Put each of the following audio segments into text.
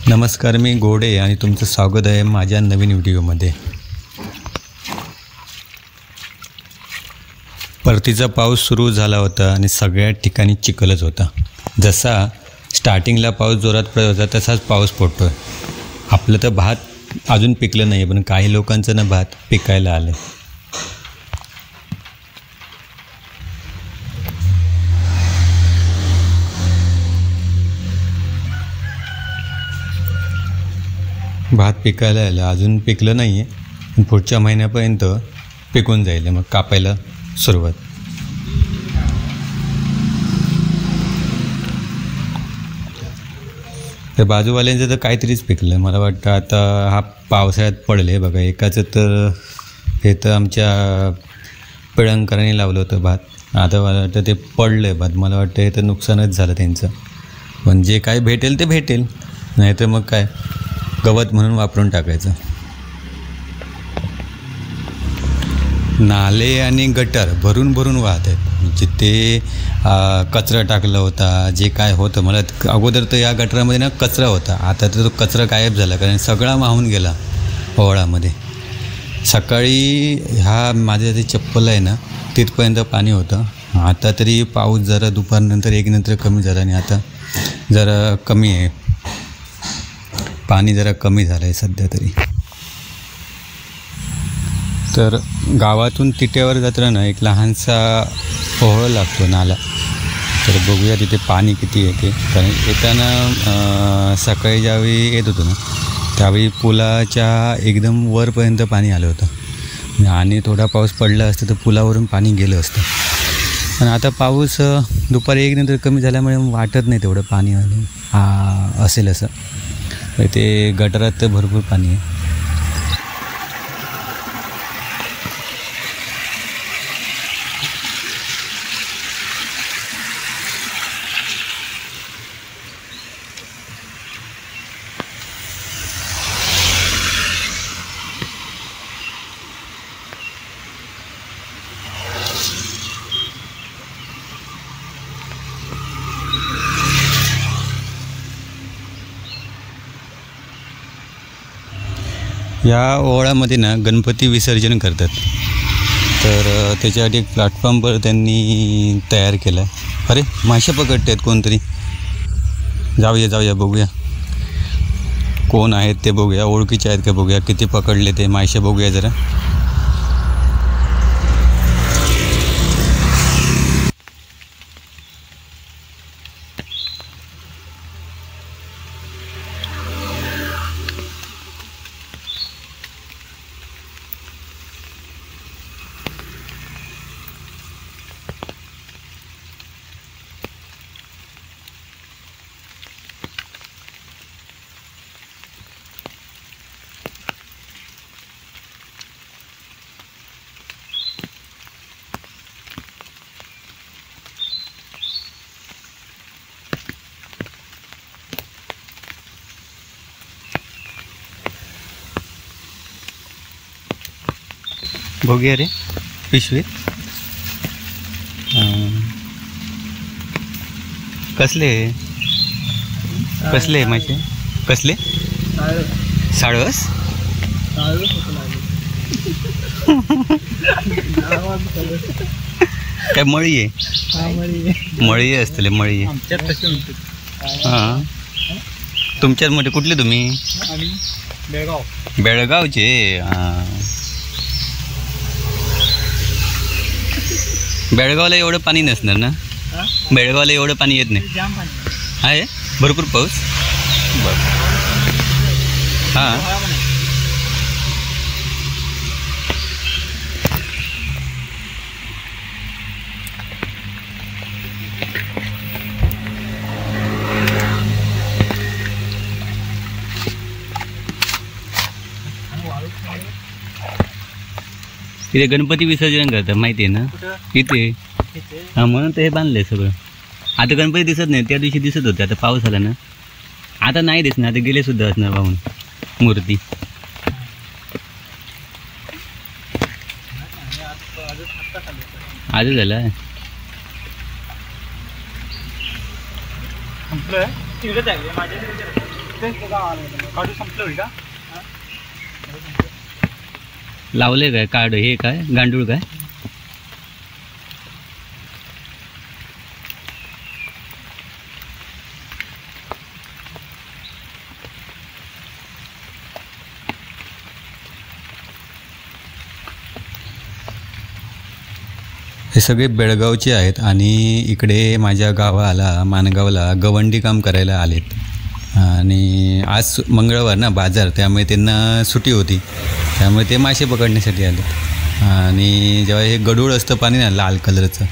नमस्कार, मी घोडे आणि तुमचं स्वागत आहे माझ्या नवीन व्हिडिओमध्ये. परतीचा पाऊस सुरू झाला होता आणि सगळ्या ठिकाणी चिखलच होता. जसा स्टार्टिंगला पाऊस जोरात पडत होता तसाच पाऊस पडतो आहे. आपलं तर भात अजून पिकलं नाही, पण काही लोकांचं ना भात पिकायला आलं. भात पिकायला आलं, अजून पिकलं नाही आहे, पण पुढच्या महिन्यापर्यंत पिकून जाईल. मग कापायला सुरुवात. तर बाजूवाल्यांचं तर काहीतरीच पिकलं. मला वाटतं आता हा पावसाळ्यात पडले बघा. एकाचं तर हे तर आमच्या पिळंकरांनी लावलं होतं भात. आता मला वाटतं ते पडलं आहे भात. मला वाटतं हे तर नुकसानच झालं त्यांचं. पण जे काय भेटेल ते भेटेल, नाही तर मग काय गवत म्हणून वापरून टाकायचं. नाले आणि गटर भरून भरून वाहत आहेत. जिथे कचरा टाकला होता, जे काय होतं, मला अगोदर तर या गटरामध्ये ना कचरा होता. आता तर तो कचरा गायब झाला, कारण सगळा वाहून गेला ओहळामध्ये. सकाळी ह्या माझ्या जे चप्पल आहे ना तिथपर्यंत पाणी होतं. आता तरी पाऊस जरा दुपारनंतर एक नंतर कमी झाला आणि आता जरा कमी आहे. पाणी जरा कमी झालं आहे सध्या तरी. तर गावातून तिट्यावर जाताना एक लहानसा ओहळ लागतो, नाला. तर बघूया तिथे पाणी किती येते. कारण येताना सकाळी ज्यावेळी येत होतो ना त्यावेळी पुलाच्या एकदम वरपर्यंत पाणी आलं होतं आणि थोडा पाऊस पडला असतं तर पुलावरून पाणी गेलं असतं. पण आता पाऊस दुपारी एक नंतर कमी झाल्यामुळे वाटत नाही तेवढं पाणी असेल असं. ते गटारात तर भरपूर पाणी आहे. या ओहळामध्ये ना गणपती विसर्जन करतात. तर त्याच्यासाठी एक प्लॅटफॉर्मवर त्यांनी तयार केला आहे. अरे मासे पकडत आहेत कोणतरी. जाऊया बघूया कोण आहेत ते बघूया. ओळखीचे आहेत का बघूया. किती पकडले ते मासे बघूया जरा. बघूया रे पिशवीत. कसले मासे? कसले? साळस. काय मळी आहे? मळी असतले मळी. हां, तुमच्यामध्ये कुठले तुम्ही? बेळगावचे. बेळगावला एवढं पाणी नसणार ना? बेळगावला एवढं पाणी येत नाही. आहे भरपूर पाऊस. बरं. हां, इथे गणपती विसर्जन करतात माहिती आहे ना इथे. हां, म्हणून तर हे बांधलं आहे सगळं. आता गणपती दिसत नाही. त्या दिवशी दिसत होते, आता पाऊस आला ना आता नाही दिसणार. आता गेले सुद्धा असणार वाहून मूर्ती. आजच झालं. काढू संपलं का? लावले काय काढ हे काय गांडूळ काय? हे सगळे बेळगावचे आहेत आणि इकडे माझ्या गावाला माणगावला गवंडी काम करायला आलेत. आणि आज मंगळवार ना बाजार, त्यामुळे त्यांना सुट्टी होती, त्यामुळे ते मासे पकडण्यासाठी आले. आणि जेव्हा हे गढूळ असतं पाणी ना लाल कलरचं,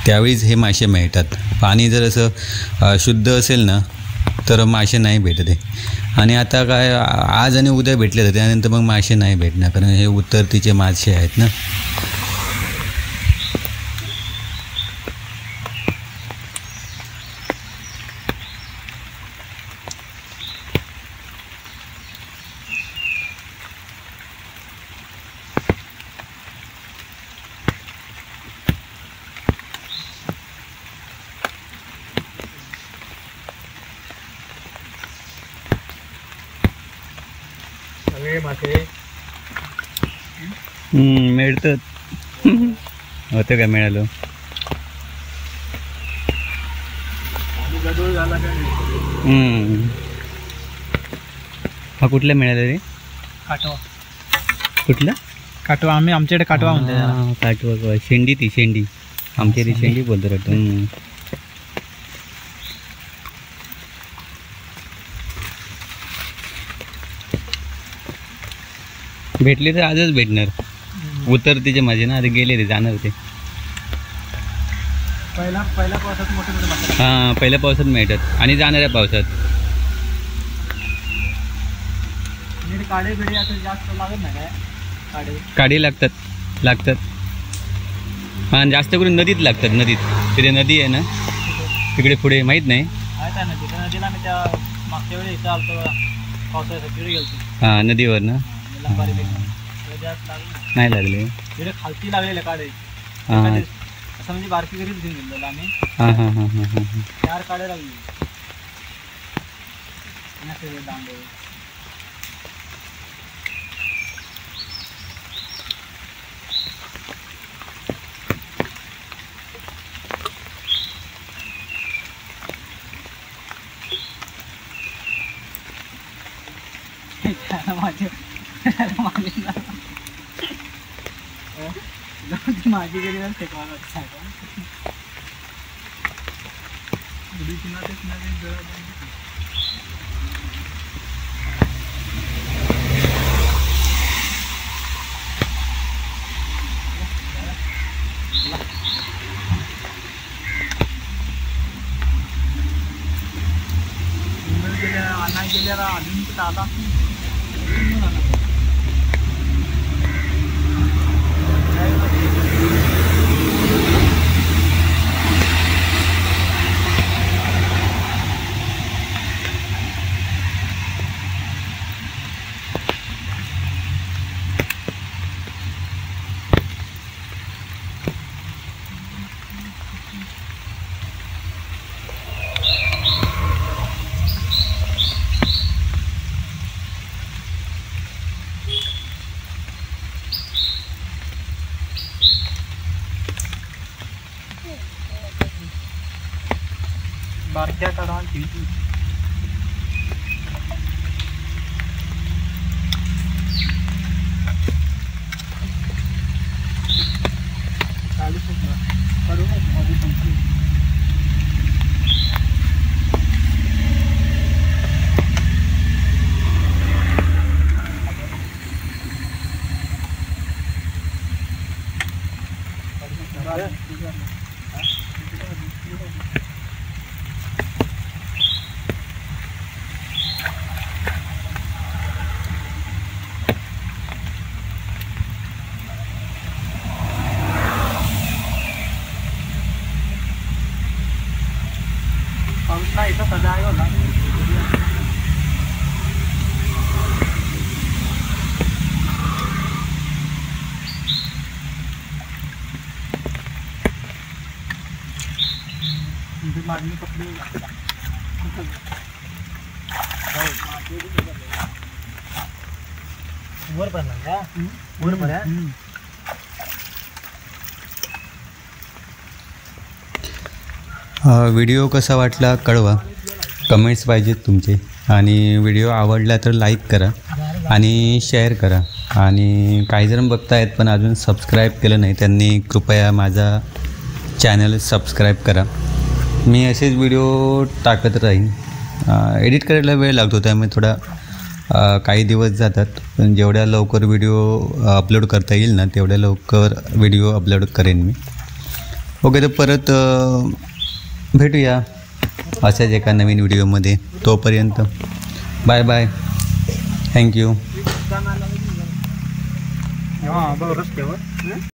त्यावेळीच हे मासे मिळतात. पाणी जर असं शुद्ध असेल ना तर मासे नाही भेटत आहे. आणि आता काय आज आणि उद्या भेटले तर त्यानंतर मग मासे नाही भेटणार, कारण हे उत्तरतीचे मासे आहेत ना. मिळतं होतं काय मिळालं. हा कुठला मिळाला रे? काटवा. कुठला काटवा? आमच्याकडे काटवा म्हणते. काटवा शेंडी, ती शेंडी आमच्या इथे शेंडी बोलतो वाटतं. भेटले तर आजच भेटणार. उतरतीचे माझे ना, आता गेले ते जाणार ते. पहिल्या पावसात मोठे मोठे. हां, पहिल्या पावसात मिळतात आणि जाणाऱ्या पावसात. काडे बिडे आता जास्त लागत नाही काय? काडी लागतात. हां, जास्त करून नदीत लागतात. नदीत तिथे नदी आहे ना तिकडे पुढे, माहीत नाही. नदीला मी त्या मागच्या वेळी इथं आलतो पावसाळ्यासाठी गेलो. हां, नदीवर ना. नाही लागले तिकडे खालती लागलेले काडे. हां, असं म्हणजे बारकी घरीच घेऊन गेलेलो आम्ही. हां 4 काडे लागले. दांडे माझी गेली गेल्या अजून कुठं आला. बारक्या काढा इथं सजाएगा होता. मागणी कपडे वर पडला का वर पडा व्हिडिओ कसा वाटला कळवा, कमेंट्स पाहिजेत तुमचे, आणि व्हिडिओ आवडला तर लाईक करा आणि शेअर करा. आणि काही जण बघतायत पण अजून सबस्क्राईब केलं नाही, त्यांनी कृपया माझा चॅनल सबस्क्राईब करा. मी असेच व्हिडिओ टाकत राहीन. एडिट करायला वेळ लागतो, त्यामुळे थोडा काही दिवस जातात, पण जेवढ्या लवकर व्हिडिओ अपलोड करता येईल ना तेवढ्या लवकर व्हिडिओ अपलोड करेन मी. ओके, तर परत भेटूया अशाच एका नवीन व्हिडिओमध्ये. तोपर्यंत बाय बाय, थँक्यू. रस्त्यावर